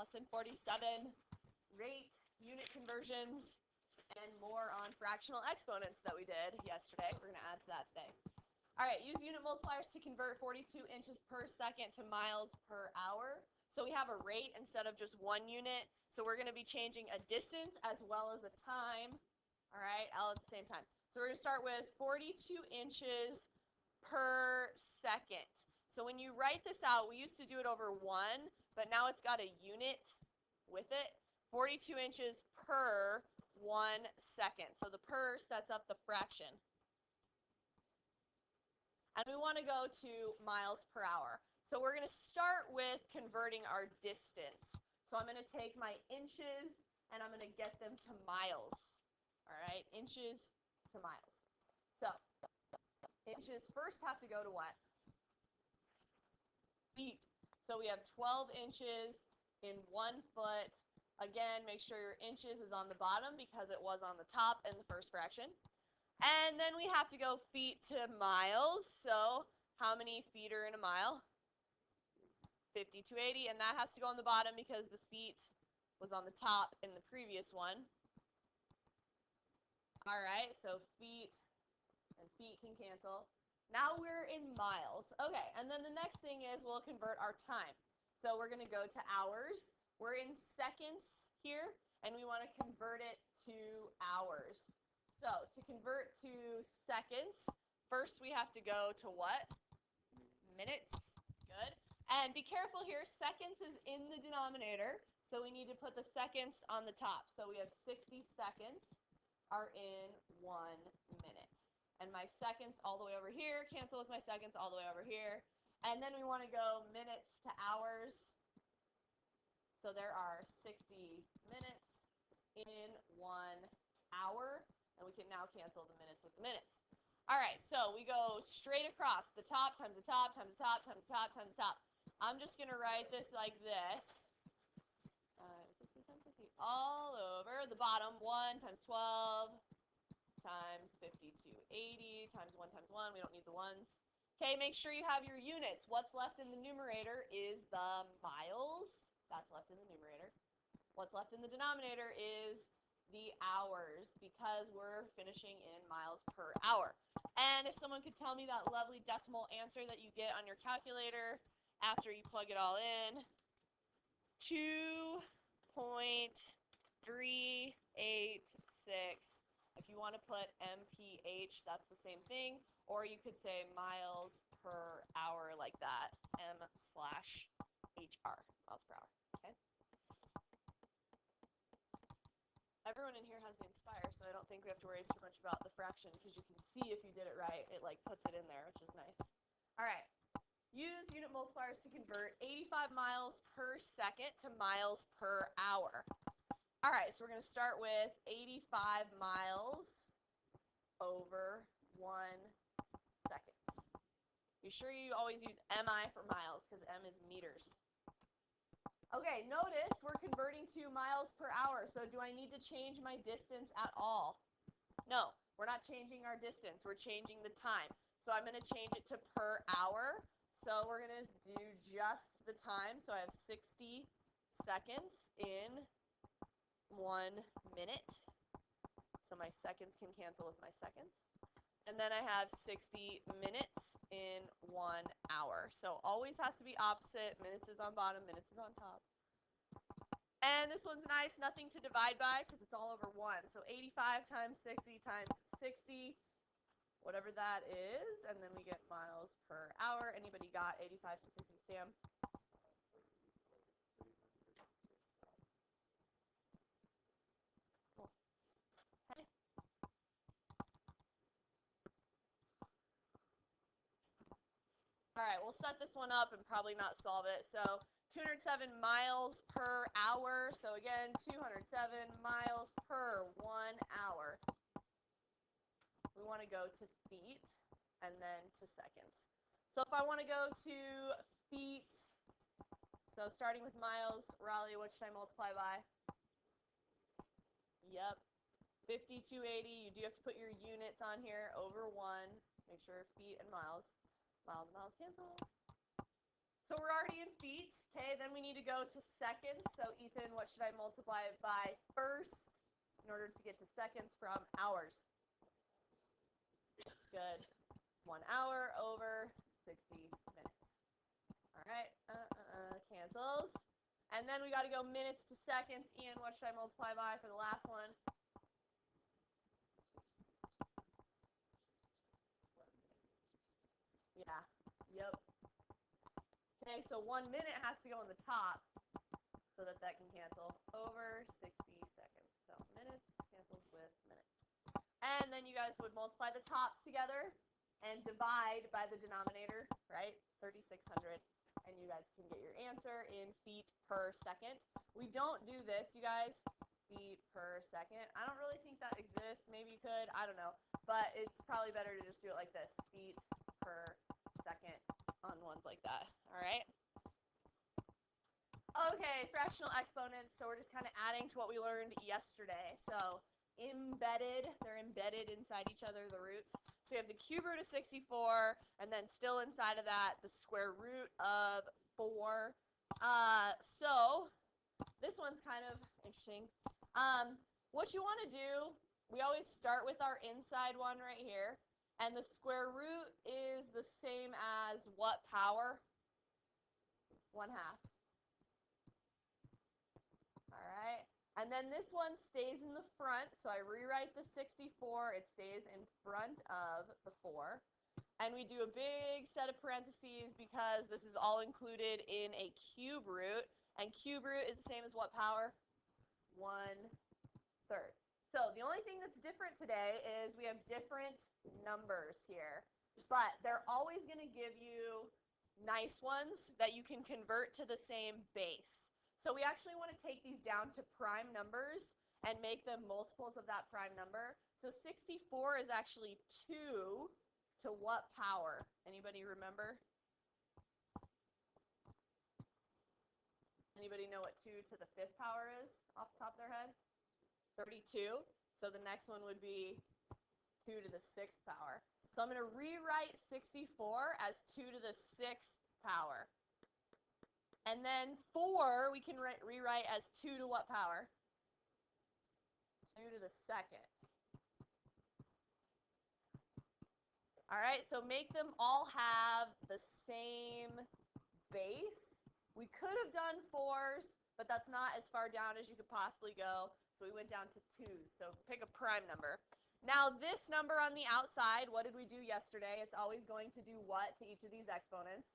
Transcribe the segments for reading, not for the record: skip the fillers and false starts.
Lesson 47, rate, unit conversions, and more on fractional exponents that we did yesterday. We're going to add to that today. All right, use unit multipliers to convert 42 inches per second to miles per hour. So we have a rate instead of just 1 unit. So we're going to be changing a distance as well as a time, all right, all at the same time. So we're going to start with 42 inches per second. So when you write this out, we used to do it over 1, but now it's got a unit with it. 42 inches per 1 second. So the per sets up the fraction. And we want to go to miles per hour. So we're going to start with converting our distance. So I'm going to take my inches and I'm going to get them to miles. All right, inches to miles. So inches first have to go to what? Feet. So we have 12 inches in 1 foot. Again, make sure your inches is on the bottom because it was on the top in the first fraction. And then we have to go feet to miles. So how many feet are in a mile? 50 to 80. And that has to go on the bottom because the feet was on the top in the previous one. All right, so feet and feet can cancel. Now we're in miles. Okay, and then the next thing is we'll convert our time. So we're going to go to hours. We're in seconds here, and we want to convert it to hours. So to convert to seconds, first we have to go to what? Minutes. Good. And be careful here, seconds is in the denominator, so we need to put the seconds on the top. So we have 60 seconds are in 1 minute. And my seconds all the way over here cancel with my seconds all the way over here. And then we want to go minutes to hours. So there are 60 minutes in 1 hour. And we can now cancel the minutes with the minutes. All right, so we go straight across the top times the top times the top times the top times the top. I'm just going to write this like this. 60 times 60 all over the bottom. 1 times 12 times 50 to 80 times 1 times 1. We don't need the ones. Okay, make sure you have your units. What's left in the numerator is the miles. That's left in the numerator. What's left in the denominator is the hours because we're finishing in miles per hour. And if someone could tell me that lovely decimal answer that you get on your calculator after you plug it all in, 2.386. If you want to put MPH, that's the same thing. Or you could say miles per hour like that, M/HR, miles per hour, okay? Everyone in here has the Inspire, so I don't think we have to worry too much about the fraction because you can see if you did it right. It like puts it in there, which is nice. All right. Use unit multipliers to convert 85 miles per second to miles per hour. All right, so we're going to start with 85 miles over 1 second. Be sure you always use MI for miles because M is meters. Okay, notice we're converting to miles per hour, so do I need to change my distance at all? No, we're not changing our distance. We're changing the time. So I'm going to change it to per hour. So we're going to do just the time. So I have 60 seconds in 1 minute. So my seconds can cancel with my seconds. And then I have 60 minutes in 1 hour. So always has to be opposite. Minutes is on bottom, minutes is on top. And this one's nice, nothing to divide by because it's all over 1. So 85 times 60 times 60, whatever that is. And then we get miles per hour. Anybody got 85 times 60, Sam? Cool. Okay. All right, we'll set this one up and probably not solve it. So 207 miles per hour. So again, 207 miles per 1 hour. We want to go to feet and then to seconds. So if I want to go to feet, so starting with miles, Raleigh, what should I multiply by? Yep, 50 to 80. You do have to put your units on here over 1. Make sure feet and miles. Miles and miles cancel. So we're already in feet. Okay, then we need to go to seconds. So Ethan, what should I multiply it by first in order to get to seconds from hours? Good. 1 hour over 60 minutes. All right, cancels. And then we got to go minutes to seconds. Ian, what should I multiply by for the last one? Yeah, yep. Okay, so 1 minute has to go on the top so that can cancel over 60 seconds. So minutes cancels with minutes. And then you guys would multiply the tops together and divide by the denominator, right? 3,600. And you guys can get your answer in feet per second. We don't do this, you guys, feet per second. I don't really think that exists. Maybe you could. I don't know. But it's probably better to just do it like this, feet per second on ones like that. All right? Okay, fractional exponents. So we're just kind of adding to what we learned yesterday. So embedded, they're embedded inside each other, the roots. So you have the cube root of 64, and then still inside of that, the square root of 4. So this one's kind of interesting. What you want to do, we always start with our inside one right here, and the square root is the same as what power? 1/2. All right. And then this one stays in the front, so I rewrite the 64. It stays in front of the 4. And we do a big set of parentheses because this is all included in a cube root. And cube root is the same as what power? 1/3. So the only thing that's different today is we have different numbers here. But they're always going to give you nice ones that you can convert to the same base. So we actually want to take these down to prime numbers and make them multiples of that prime number. So 64 is actually 2 to what power? Anybody remember? Anybody know what 2 to the 5th power is off the top of their head? 32. So the next one would be 2 to the 6th power. So I'm going to rewrite 64 as 2 to the 6th power. And then 4 we can rewrite as 2 to what power? 2 to the 2nd. All right, so make them all have the same base. We could have done 4s, but that's not as far down as you could possibly go. So we went down to 2s. So pick a prime number. Now this number on the outside, what did we do yesterday? It's always going to do what to each of these exponents?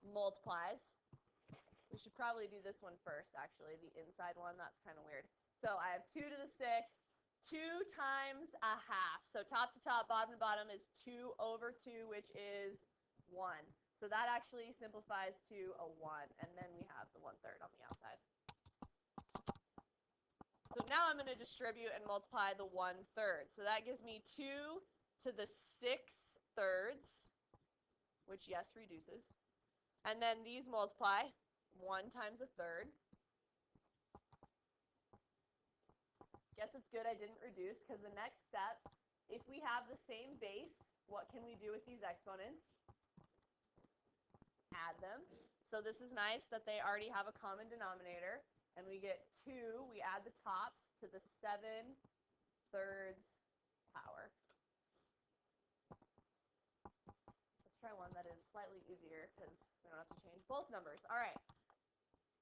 Multiplies. We should probably do this one first, actually, the inside one. That's kind of weird. So I have 2 to the 6th, 2 times 1/2. So top to top, bottom to bottom is 2 over 2, which is 1. So that actually simplifies to a 1, and then we have the 1/3 on the outside. So now I'm going to distribute and multiply the 1/3. So that gives me 2 to the 6/3, which, yes, reduces. And then these multiply. 1 times 1/3. Guess it's good I didn't reduce, because the next step, if we have the same base, what can we do with these exponents? Add them. So this is nice that they already have a common denominator, and we get 2. We add the tops to the 7/3 power. Let's try one that is slightly easier, because we don't have to change both numbers. All right.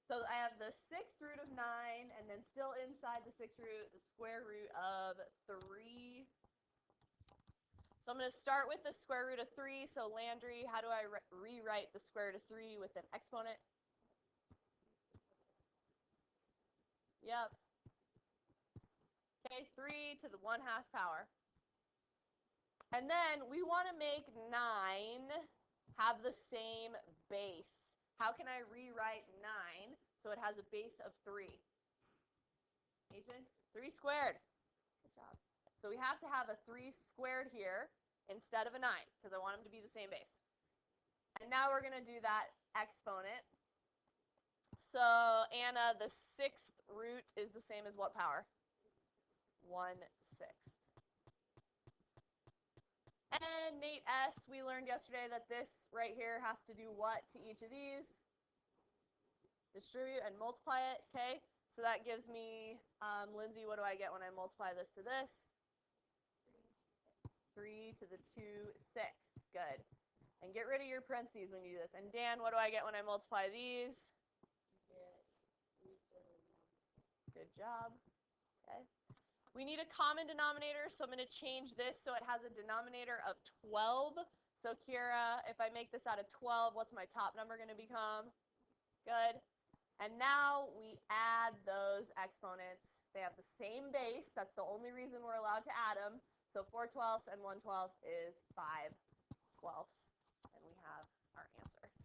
So I have the 6th root of 9, and then still inside the 6th root, the square root of 3. So I'm going to start with the square root of 3. So Landry, how do I rewrite the square root of 3 with an exponent? Yep. Okay, 3 to the 1/2 power. And then we want to make 9 have the same base. How can I rewrite 9 so it has a base of 3? Ethan? 3 squared. Good job. So we have to have a 3 squared here instead of a 9, because I want them to be the same base. And now we're going to do that exponent. So, Anna, the 6th root is the same as what power? 1/6. And Nate S., we learned yesterday that this right here has to do what to each of these? distribute and multiply it, okay? So that gives me, Lindsay, what do I get when I multiply this to this? 3 to the 2, 6. Good. And get rid of your parentheses when you do this. And Dan, what do I get when I multiply these? Good job. Okay. We need a common denominator, so I'm going to change this so it has a denominator of 12. So Kira, if I make this out of 12, what's my top number going to become? Good. And now we add those exponents. They have the same base. That's the only reason we're allowed to add them. So 4/12 and 1/12 is 5/12. And we have our answer.